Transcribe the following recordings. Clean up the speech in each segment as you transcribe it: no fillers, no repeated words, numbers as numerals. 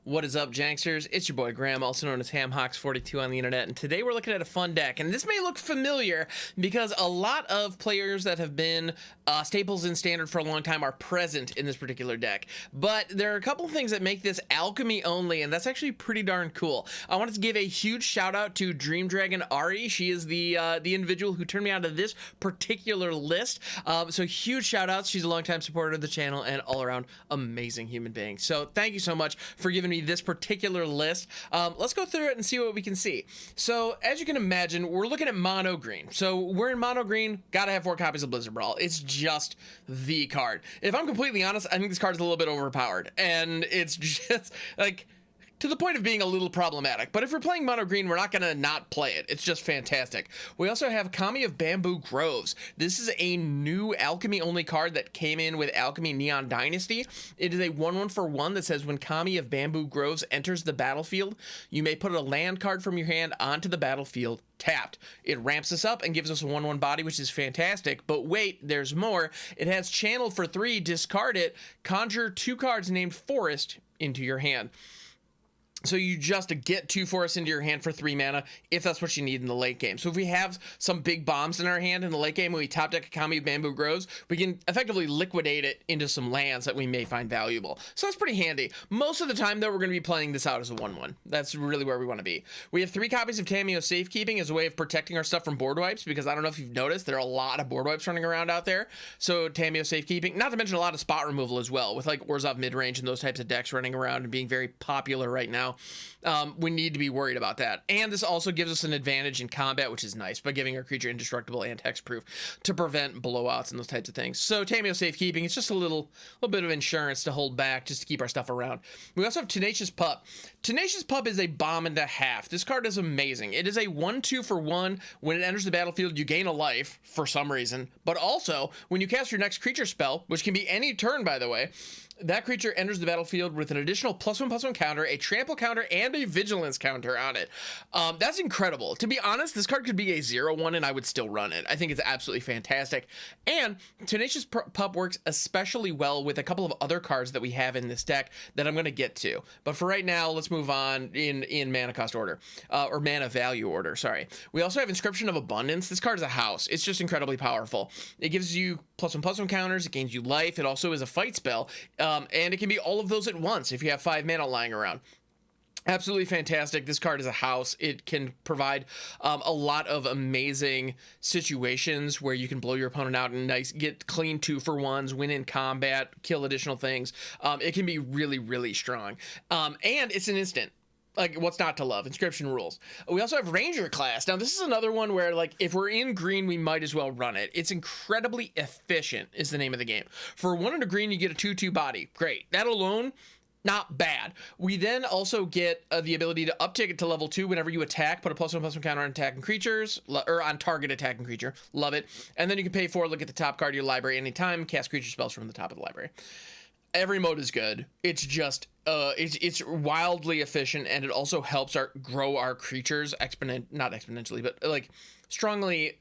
What is up, Janksters? It's your boy Graham, also known as HamHawks42 on the internet, and today we're looking at a fun deck, and this may look familiar because a lot of players that have been staples in Standard for a long time are present in this particular deck, but there are a couple things that make this Alchemy only, and that's actually pretty darn cool. I wanted to give a huge shout out to Dream Dragon Ari. She is the individual who turned me onto this particular list, so huge shout outs. She's a longtime supporter of the channel and all around amazing human being, so thank you so much for giving me this particular list. Let's go through it and see what we can see. So as you can imagine, we're looking at Mono Green. So we're in Mono Green, gotta have 4 copies of Blizzard Brawl. It's just the card. If I'm completely honest, I think this card is a little bit overpowered, and it's just like to the point of being a little problematic. But if we're playing Mono Green, we're not gonna not play it. It's just fantastic. We also have Kami of Bamboo Groves. This is a new Alchemy only card that came in with Alchemy Neon Dynasty. It is a 1/1 for 1 that says when Kami of Bamboo Groves enters the battlefield, you may put a land card from your hand onto the battlefield tapped. It ramps us up and gives us a 1/1 body, which is fantastic. But wait, there's more. It has Channel for 3, discard it, conjure 2 cards named Forest into your hand. So you just get 2 forests into your hand for 3 mana if that's what you need in the late game. So if we have some big bombs in our hand in the late game when we top deck a Kami of Bamboo Groves, we can effectively liquidate it into some lands that we may find valuable. So that's pretty handy. Most of the time, though, we're going to be playing this out as a 1/1. That's really where we want to be. We have 3 copies of Tamiyo Safekeeping as a way of protecting our stuff from board wipes, because I don't know if you've noticed, there are a lot of board wipes running around out there. So Tamiyo Safekeeping, not to mention a lot of spot removal as well, with like Orzhov midrange and those types of decks running around and being very popular right now. We need to be worried about that. And this also gives us an advantage in combat, which is nice, by giving our creature indestructible and hexproof to prevent blowouts and those types of things. So Tamiyo Safekeeping, it's just a little bit of insurance to hold back just to keep our stuff around. We also have Tenacious Pup. Tenacious Pup is a bomb and a half. This card is amazing. It is a 1/2 for 1. When it enters the battlefield, you gain a life for some reason, but also when you cast your next creature spell, which can be any turn, by the way, that creature enters the battlefield with an additional +1/+1 counter, a trample counter, and a vigilance counter on it. That's incredible. To be honest, this card could be a 0/1 and I would still run it. I think it's absolutely fantastic. And Tenacious Pup works especially well with a couple of other cards that we have in this deck that I'm going to get to. But for right now, let's move on in mana cost order, or mana value order, sorry. We also have Inscription of Abundance. This card is a house. It's just incredibly powerful. It gives you +1/+1 counters. It gains you life. It also is a fight spell. And it can be all of those at once if you have 5 mana lying around. Absolutely fantastic. This card is a house. It can provide a lot of amazing situations where you can blow your opponent out and get clean 2-for-1s, win in combat, kill additional things. It can be really, really strong. And it's an instant. Like, what's not to love? Inscription rules. We also have Ranger class. Now, this is another one where, like, if we're in green, we might as well run it. It's incredibly efficient, is the name of the game. For 1 and a green, you get a 2/2 body. Great. That alone, not bad. We then also get the ability to uptick it to level 2 whenever you attack. Put a +1/+1 counter on attacking creatures, or on target attacking creature. Love it. And then you can pay 4, look at the top card of your library anytime, cast creature spells from the top of the library. Every mode is good. It's just it's wildly efficient, and it also helps grow our creatures not exponentially, but like strongly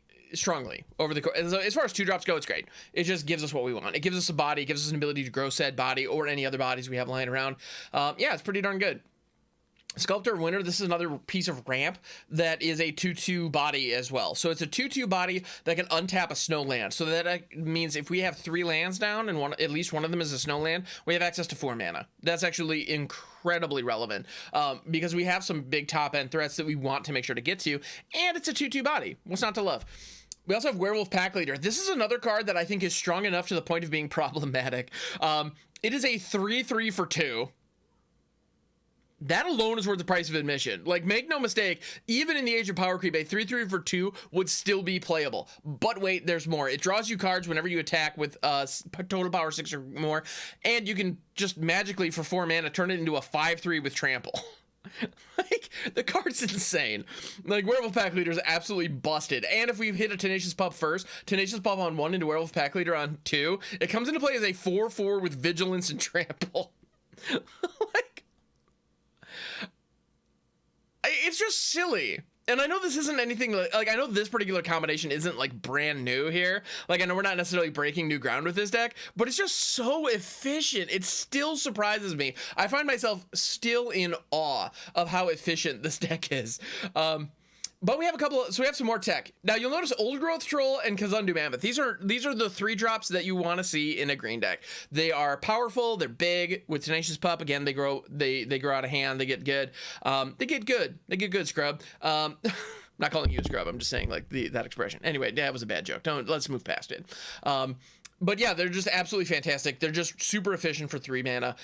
over the course. As far as 2-drops go, it's great. It just gives us what we want. It gives us a body. It gives us an ability to grow said body or any other bodies we have lying around. Yeah, it's pretty darn good. Sculptor of Winter, this is another piece of ramp that is a 2/2 body as well. So it's a 2/2 body that can untap a snow land. So that means if we have 3 lands down and at least one of them is a snow land, we have access to 4 mana. That's actually incredibly relevant because we have some big top end threats that we want to make sure to get to, and it's a 2/2 body. What's not to love? We also have Werewolf Pack Leader. This is another card that I think is strong enough to the point of being problematic. It is a 3/3 for 2. That alone is worth the price of admission. Like, make no mistake, even in the age of power creep, a 3/3 for 2 would still be playable. But wait, there's more. It draws you cards whenever you attack with total power 6 or more, and you can just magically, for 4 mana, turn it into a 5/3 with trample. Like, the card's insane. Like, Werewolf Pack Leader is absolutely busted. And if we hit a Tenacious Pup first, Tenacious Pup on 1 into Werewolf Pack Leader on 2, it comes into play as a 4/4 with Vigilance and Trample. Like, it's just silly. And I know this isn't anything like I know this particular combination isn't like brand new here. Like I know we're not necessarily breaking new ground with this deck, but it's just so efficient. It still surprises me. I find myself still in awe of how efficient this deck is. But we have we have some more tech. Now you'll notice Old Growth Troll and Kazandu Mammoth. These are the 3 drops that you want to see in a green deck. They are powerful, they're big. With Tenacious Pup, again, they grow out of hand, they get good. They get good, Scrub. Not calling you a scrub, I'm just saying like that expression. Anyway, that was a bad joke. Let's move past it. But yeah, they're just absolutely fantastic. They're just super efficient for 3 mana.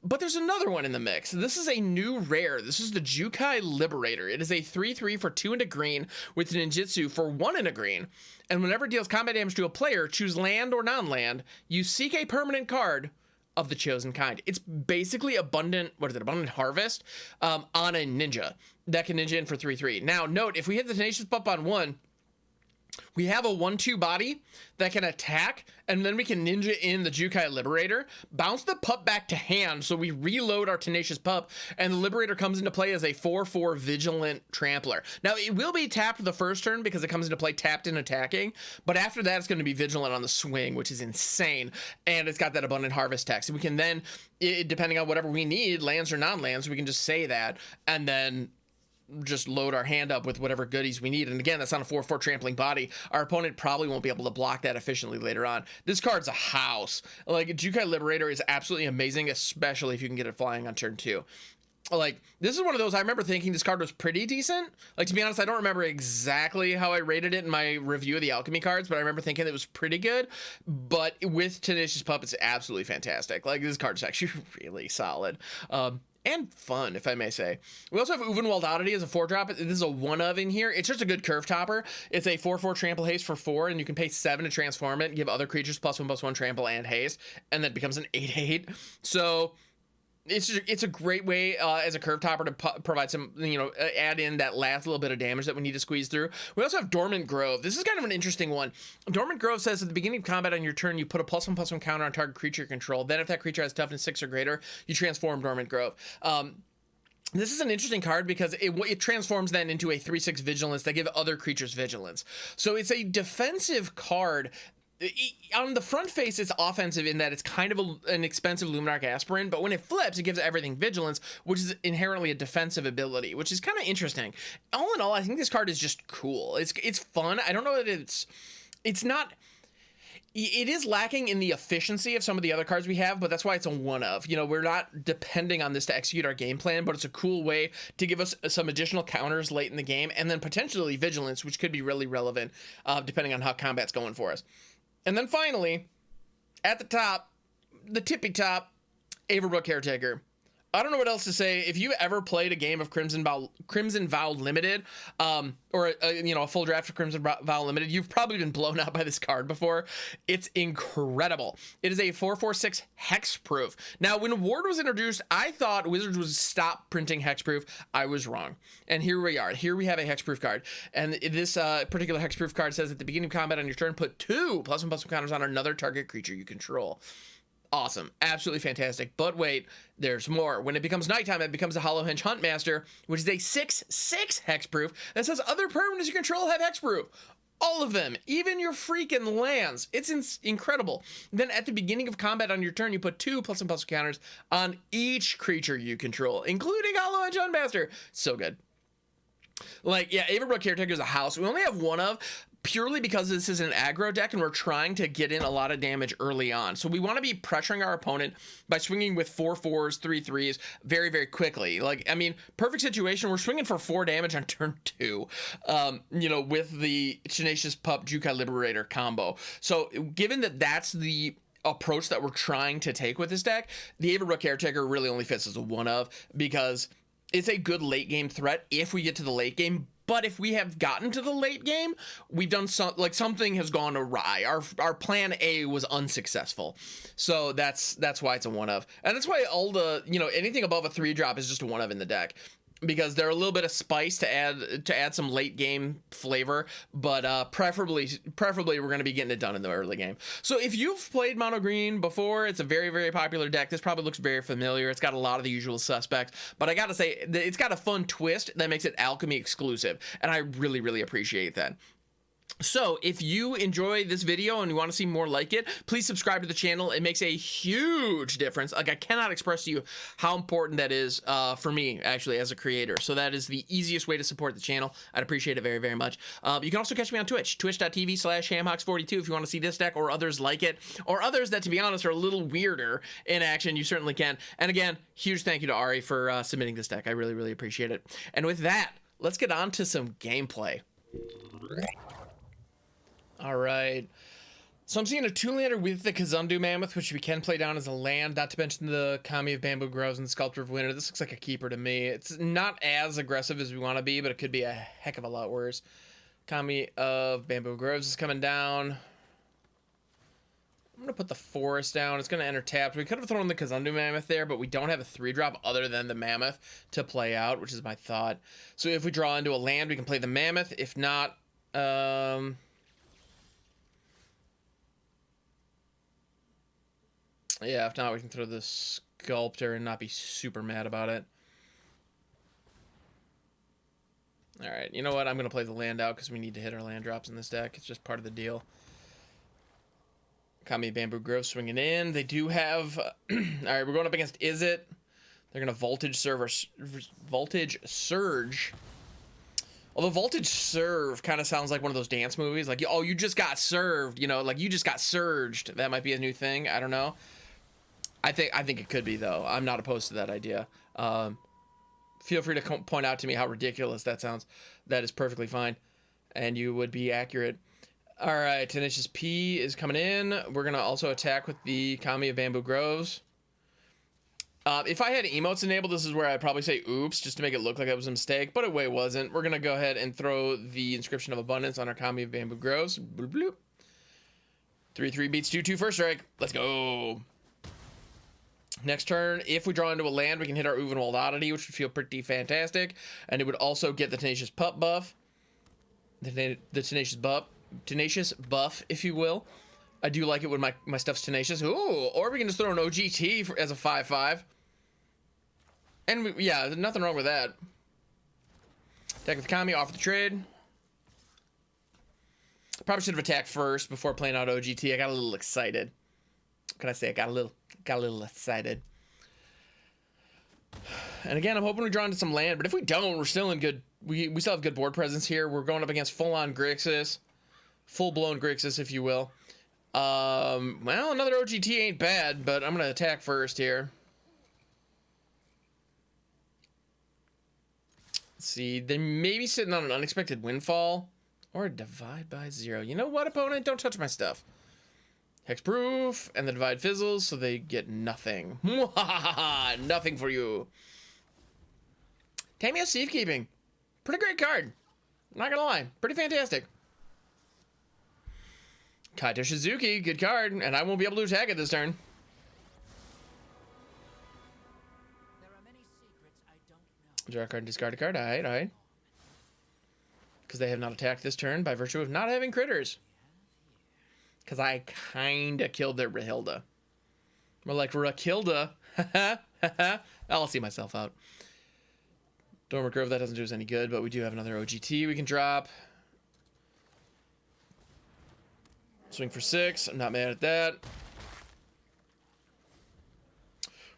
But there's another one in the mix. This is a new rare. This is the Jukai Liberator. It is a 3/3 for 2 and a green with ninjutsu for 1 and a green. And whenever it deals combat damage to a player, choose land or non-land. You seek a permanent card of the chosen kind. It's basically Abundant Harvest on a ninja that can ninja in for 3/3. Now note, if we hit the Tenacious Pup on 1, we have a 1/2 body that can attack, and then we can ninja in the Jukai Liberator, bounce the pup back to hand, so we reload our Tenacious Pup, and the Liberator comes into play as a 4/4 Vigilant Trampler. Now, it will be tapped the first turn because it comes into play tapped and attacking, but after that, it's going to be Vigilant on the swing, which is insane, and it's got that Abundant Harvest tech, so we can then, depending on whatever we need, lands or non-lands, we can just say that, and then just load our hand up with whatever goodies we need. And again, that's on a 4/4 trampling body. Our opponent probably won't be able to block that efficiently later on. This card's a house. Like, Jukai Liberator is absolutely amazing, especially if you can get it flying on turn 2. Like, this is one of those, I remember thinking this card was pretty decent. Like, to be honest, I don't remember exactly how I rated it in my review of the Alchemy cards, but I remember thinking it was pretty good. But with Tenacious Pup, it's absolutely fantastic. Like, this card's actually really solid. And fun, if I may say. We also have Ulvenwald Oddity as a 4-drop. This is a 1 of in here. It's just a good curve topper. It's a 4/4 trample haste for 4, and you can pay 7 to transform it and give other creatures +1/+1 trample and haste, and then it becomes an 8/8. So it's a great way as a curve topper to provide some, add in that last little bit of damage that we need to squeeze through. We also have Dormant Grove. This is kind of an interesting one. Dormant Grove says at the beginning of combat on your turn, you put a +1/+1 counter on target creature you control. Then if that creature has toughness 6 or greater, you transform Dormant Grove. This is an interesting card because it transforms then into a 3/6 vigilance that give other creatures vigilance. So it's a defensive card. On the front face, it's offensive in that it's kind of an expensive Luminarch Aspirant, but when it flips, it gives everything vigilance, which is inherently a defensive ability, which is kind of interesting. All in all, I think this card is just cool. It's fun. I don't know that it's not. It is lacking in the efficiency of some of the other cards we have, but that's why it's a 1 of. We're not depending on this to execute our game plan, but it's a cool way to give us some additional counters late in the game, and then potentially vigilance, which could be really relevant depending on how combat's going for us. And then finally, at the top, the tippy top, Avabruck Caretaker. I don't know what else to say. If you ever played a game of Crimson Vow Limited, or a full draft of Crimson Vow Limited, you've probably been blown out by this card before. It's incredible. It is a 4/4/6 hexproof. Now, when Ward was introduced, I thought Wizards would stop printing hexproof. I was wrong. And here we are. Here we have a hexproof card. And this particular hexproof card says at the beginning of combat on your turn, put 2 +1/+1 counters on another target creature you control. Awesome. Absolutely fantastic. But wait, there's more. When it becomes nighttime, it becomes a Hollow Hinge Huntmaster, which is a 6/6 hexproof that says other permanents you control have hexproof. All of them, even your freaking lands. It's incredible. Then at the beginning of combat on your turn, you put 2 +1/+1 counters on each creature you control, including Hollow Hinge Huntmaster. So good. Like, yeah, Avabruck Caretaker is a house. We only have 1 of, purely because this is an aggro deck and we're trying to get in a lot of damage early on. So we want to be pressuring our opponent by swinging with 4/4s, 3/3s very, very quickly. Like, I mean, perfect situation. We're swinging for 4 damage on turn 2, with the Tenacious Pup Jukai Liberator combo. So given that that's the approach that we're trying to take with this deck, the Avabruck Caretaker really only fits as a 1 of because it's a good late game threat if we get to the late game. But if we have gotten to the late game, we've done something has gone awry. Our plan A was unsuccessful. So that's why it's a 1 of. And that's why all the, anything above a 3-drop is just a 1 of in the deck. because they're a little bit of spice to add some late game flavor, but preferably we're going to be getting it done in the early game. So if you've played Mono Green before, it's a very, very popular deck. This probably looks very familiar. It's got a lot of the usual suspects, but I gotta say, it's got a fun twist that makes it Alchemy exclusive, and I really, really appreciate that. So if you enjoy this video and you want to see more like it, please subscribe to the channel. It makes a huge difference. Like, I cannot express to you how important that is for me, actually, as a creator. So that is the easiest way to support the channel. I'd appreciate it very, very much. You can also catch me on Twitch, twitch.tv/hamhocks42 if you want to see this deck or others like it, or others that, to be honest, are a little weirder in action. You certainly can. And again, huge thank you to Ari for submitting this deck. I really, really appreciate it. And with that, let's get on to some gameplay. All right, so I'm seeing a 2-lander with the Kazandu Mammoth, which we can play down as a land, not to mention the Kami of Bamboo Groves and Sculptor of Winter. This looks like a keeper to me. It's not as aggressive as we want to be, but it could be a heck of a lot worse. Kami of Bamboo Groves is coming down. I'm going to put the Forest down. It's going to enter tapped. We could have thrown the Kazandu Mammoth there, but we don't have a 3-drop other than the Mammoth to play out, which is my thought. So if we draw into a land, we can play the Mammoth. If not, yeah, if not, we can throw the Sculptor and not be super mad about it. All right, you know what? I'm going to play the land out because we need to hit our land drops in this deck. It's just part of the deal. Kami Bamboo Grove swinging in. They do have... all right, we're going up against Is It. They're going to Voltage Surge. Although Voltage Serve kind of sounds like one of those dance movies. Like, oh, you just got served. You know, like you just got surged. That might be a new thing. I don't know. I think it could be, though. I'm not opposed to that idea. Feel free to point out to me how ridiculous that sounds. That is perfectly fine, and you would be accurate. All right, Tenacious P is coming in. We're gonna also attack with the Kami of Bamboo Groves. If I had emotes enabled, this is where I'd probably say oops, just to make it look like it was a mistake, but it wasn't. We're gonna go ahead and throw the Inscription of Abundance on our Kami of Bamboo Groves. Bloop, bloop. 3/3 beats 2/2 first strike. Let's go. Next turn, if we draw into a land, we can hit our Ulvenwald Oddity, which would feel pretty fantastic. And it would also get the Tenacious Pup buff. The Tenacious buff, if you will. I do like it when my stuff's tenacious. Ooh, or we can just throw an OGT as a 5/5. And yeah, there's nothing wrong with that. Attack with Kami, offer the trade. Probably should have attacked first before playing out OGT. I got a little excited. What can I say? I got a little excited. And again, I'm hoping we draw into some land, but if we don't, we're still in good. We still have good board presence here. We're going up against full-on Grixis, full-blown Grixis, if you will. Well, another OGT ain't bad, but I'm gonna attack first here. Let's see, they may be sitting on an unexpected windfall or a divide by 0. You know what, opponent? Don't touch my stuff. Hexproof, and the divide fizzles, so they get nothing. Nothing for you. Tamiyo Safekeeping. Pretty great card. Not gonna lie. Pretty fantastic. Kaito Shizuki, good card, and I won't be able to attack it this turn. There are many secrets I don't know. Draw a card, discard a card. Alright. Because they have not attacked this turn by virtue of not having critters. Because I kinda killed their Rahilda. More like Rakilda. I'll see myself out. Dormant Grove, that doesn't do us any good, but we do have another OGT we can drop. Swing for 6. I'm not mad at that.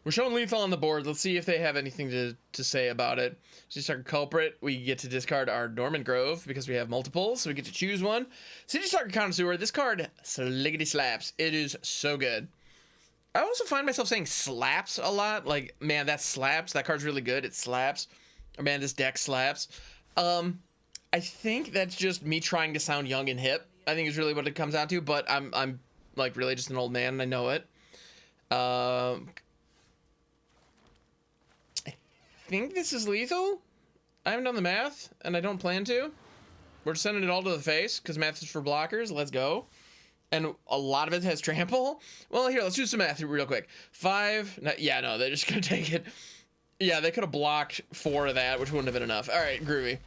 We're showing lethal on the board. Let's see if they have anything to say about it. City Stalker Culprit. We get to discard our Dormant Grove because we have multiples, so we get to choose one. City Stalker Connoisseur. This card sliggity slaps. It is so good. I also find myself saying slaps a lot. Like, man, that slaps. That card's really good. It slaps. Or, man, this deck slaps. I think that's just me trying to sound young and hip. I think is really what it comes down to, but I'm like really just an old man and I know it. I think this is lethal. I haven't done the math and I don't plan to. We're sending it all to the face because math is for blockers. Let's go. And a lot of it has trample. Well, here, let's do some math real quick. 5. Yeah, no, they're just going to take it. Yeah, they could have blocked 4 of that, which wouldn't have been enough. All right, groovy.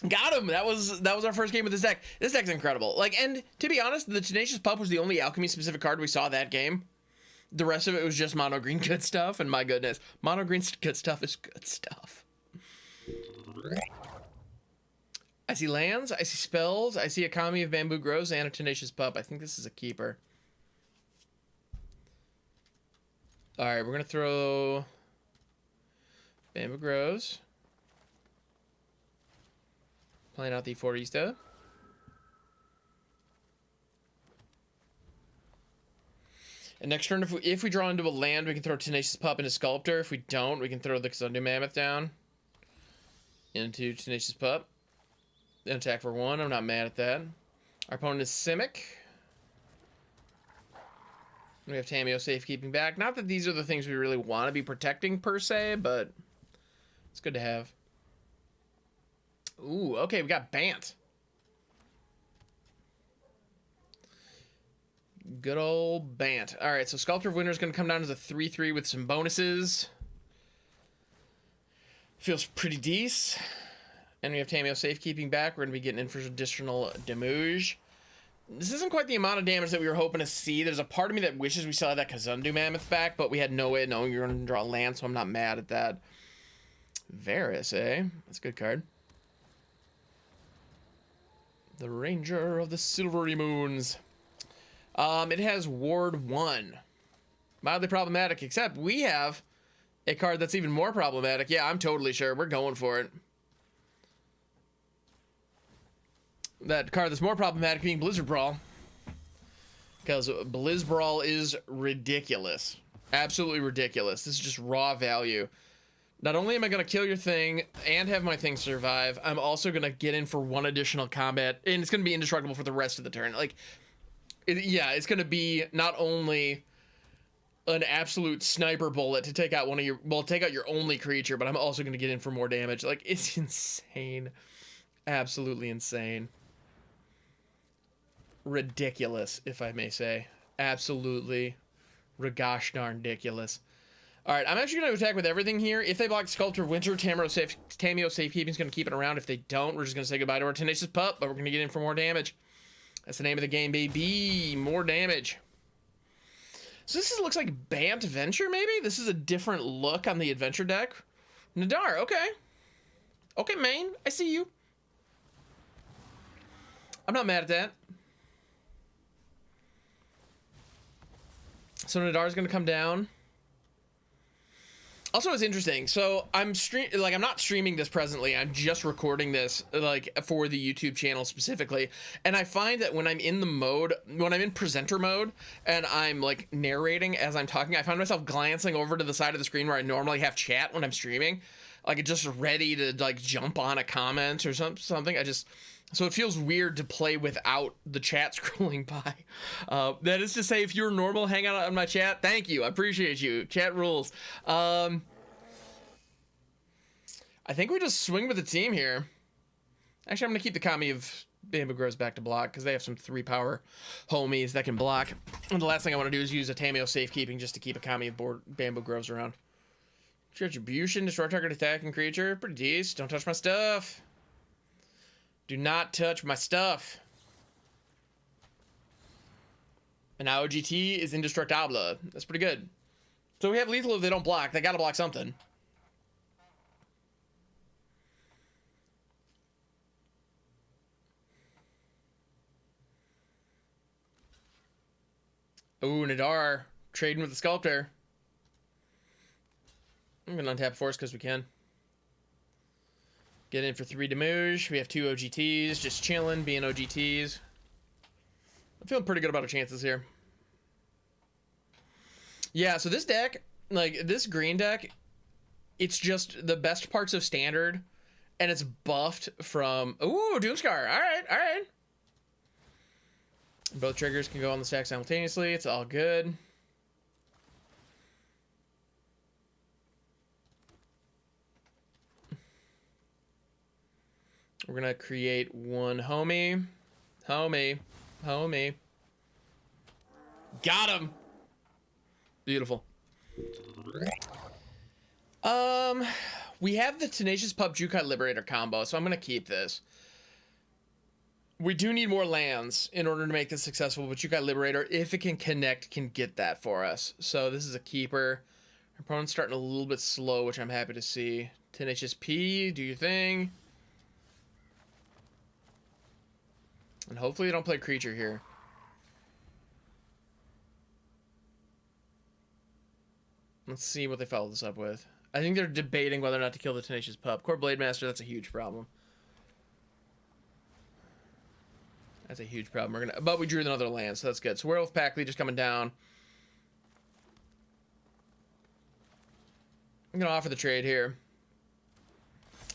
Got him. That was our first game with this deck. This deck's incredible. Like, and to be honest, the Tenacious Pup was the only Alchemy specific card we saw that game. The rest of it was just Mono Green good stuff, and my goodness, Mono Green good stuff is good stuff. I see lands, I see spells, I see a Alchemy of Bamboo Groves and a Tenacious Pup. I think this is a keeper. All right, we're gonna throw Bamboo Groves. Playing out the Foresta. And next turn, if we draw into a land, we can throw Tenacious Pup into Sculptor. If we don't, we can throw the Kazandu Mammoth down into Tenacious Pup. Then attack for 1. I'm not mad at that. Our opponent is Simic. We have Tamiyo Safekeeping back. Not that these are the things we really want to be protecting per se, but it's good to have. Ooh, okay, we got Bant. Good old Bant. All right, so Sculptor of Winter is going to come down as a 3/3 with some bonuses. Feels pretty decent. And we have Tamiyo Safekeeping back. We're going to be getting in for additional damage. This isn't quite the amount of damage that we were hoping to see. There's a part of me that wishes we still had that Kazandu Mammoth back, but we had no way of knowing we were going to draw land, so I'm not mad at that. Varus, eh? That's a good card. The Ranger of the Silvery Moons. It has Ward 1. Mildly problematic, except we have a card that's even more problematic. Yeah, I'm totally sure. We're going for it. That card that's more problematic being Blizzard Brawl. Because Blizz Brawl is ridiculous. Absolutely ridiculous. This is just raw value. Not only am I going to kill your thing and have my thing survive, I'm also going to get in for 1 additional combat, and it's going to be indestructible for the rest of the turn. Like, yeah, it's going to be not only an absolute sniper bullet to take out take out your only creature, but I'm also going to get in for more damage. Like, it's insane. Absolutely insane. Ridiculous, if I may say. Absolutely gosh darn ridiculous. All right, I'm actually going to attack with everything here. If they block Sculptor of Winter, Tamiyo Safekeeping is going to keep it around. If they don't, we're just going to say goodbye to our Tenacious Pup, but we're going to get in for more damage. That's the name of the game, baby. More damage. So this looks like Bant Venture, maybe? This is a different look on the Adventure deck. Nadar, okay. Okay, main, I see you. I'm not mad at that. So Nadar's going to come down. Also, it's interesting. So I'm not streaming this presently. I'm just recording this like for the YouTube channel specifically. And I find that when I'm in the mode, when I'm in presenter mode and I'm like narrating as I'm talking, I find myself glancing over to the side of the screen where I normally have chat when I'm streaming, like just ready to like jump on a comment or something. So it feels weird to play without the chat scrolling by. That is to say, if you're normal, hang out on my chat. Thank you. I appreciate you. Chat rules. I think we just swing with the team here. Actually, I'm going to keep the Alchemy of Bamboo Groves back to block because they have some 3-power homies that can block. And the last thing I want to do is use a Tamiyo Safekeeping just to keep a Alchemy of Bamboo Groves around. Retribution, destroy target attacking creature. Pretty decent. Don't touch my stuff. Do not touch my stuff. And now OGT is indestructible. That's pretty good. So we have lethal if they don't block. They gotta block something. Ooh, Nadar. Trading with the Sculptor. I'm gonna untap Force because we can. Get in for 3 damage. We have 2 OGTs, just chilling, being OGTs. I'm feeling pretty good about our chances here. Yeah, so this deck, like this green deck, it's just the best parts of standard, and it's buffed from. Ooh, Doomscar. All right, all right. Both triggers can go on the stack simultaneously. It's all good. We're going to create 1 homie. Homie. Homie. Got him. Beautiful. We have the Tenacious Pup Jukai Liberator combo, so I'm gonna keep this. We do need more lands in order to make this successful, but Jukai Liberator, if it can connect, can get that for us. So this is a keeper. Our opponent's starting a little bit slow, which I'm happy to see. Tenacious P, do your thing. And hopefully they don't play creature here. Let's see what they follow this up with. I think they're debating whether or not to kill the Tenacious Pup. Core Blade Master, that's a huge problem. That's a huge problem. But we drew another land, so that's good. So Werewolf Pack Leader's coming down. I'm going to offer the trade here.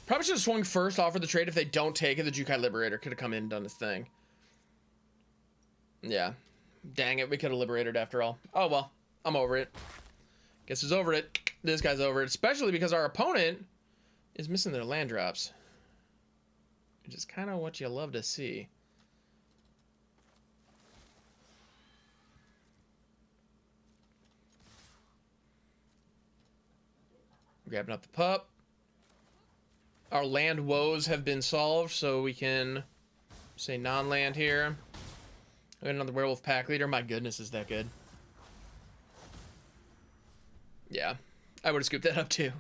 Probably should have swung first, offer the trade. If they don't take it, the Jukai Liberator could have come in and done his thing. Yeah. Dang it, we could have liberated after all. Oh, well. I'm over it. Guess who's over it? This guy's over it. Especially because our opponent is missing their land drops. Which is kind of what you love to see. Grabbing up the pup. Our land woes have been solved, so we can say non-land here. We got another Werewolf Pack Leader. My goodness, is that good. Yeah, I would have scooped that up too.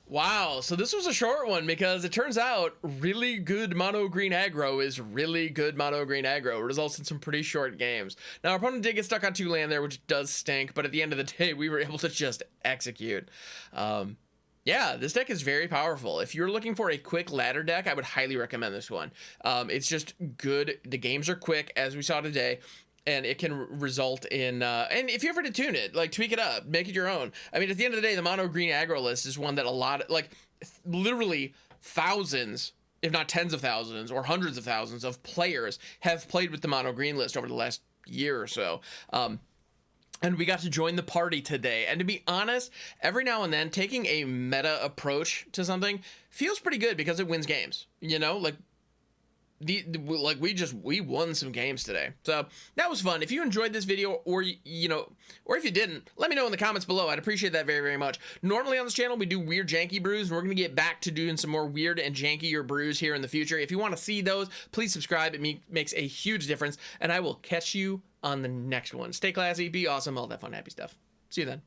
Wow, so this was a short one because it turns out really good Mono Green Aggro is really good Mono Green Aggro. It results in some pretty short games. Now, our opponent did get stuck on 2 land there, which does stink, but at the end of the day, we were able to just execute. Yeah, this deck is very powerful. If you're looking for a quick ladder deck, I would highly recommend this one. It's just good. The games are quick, as we saw today. And it can result in, and if you ever to tune it, like tweak it up, make it your own. I mean, at the end of the day, the Mono Green Aggro list is one that a lot, like literally thousands, if not tens of thousands or hundreds of thousands of players have played with the Mono Green list over the last year or so. And we got to join the party today. And to be honest, every now and then, taking a meta approach to something feels pretty good because it wins games. You know, like, we won some games today, so that was fun. If you enjoyed this video, or you know, or if you didn't, let me know in the comments below. I'd appreciate that very, very much. Normally on this channel we do weird janky brews, and we're gonna get back to doing some more weird and jankier brews here in the future. If you want to see those, please subscribe. It makes a huge difference, and I will catch you on the next one. Stay classy, be awesome, all that fun happy stuff. See you then.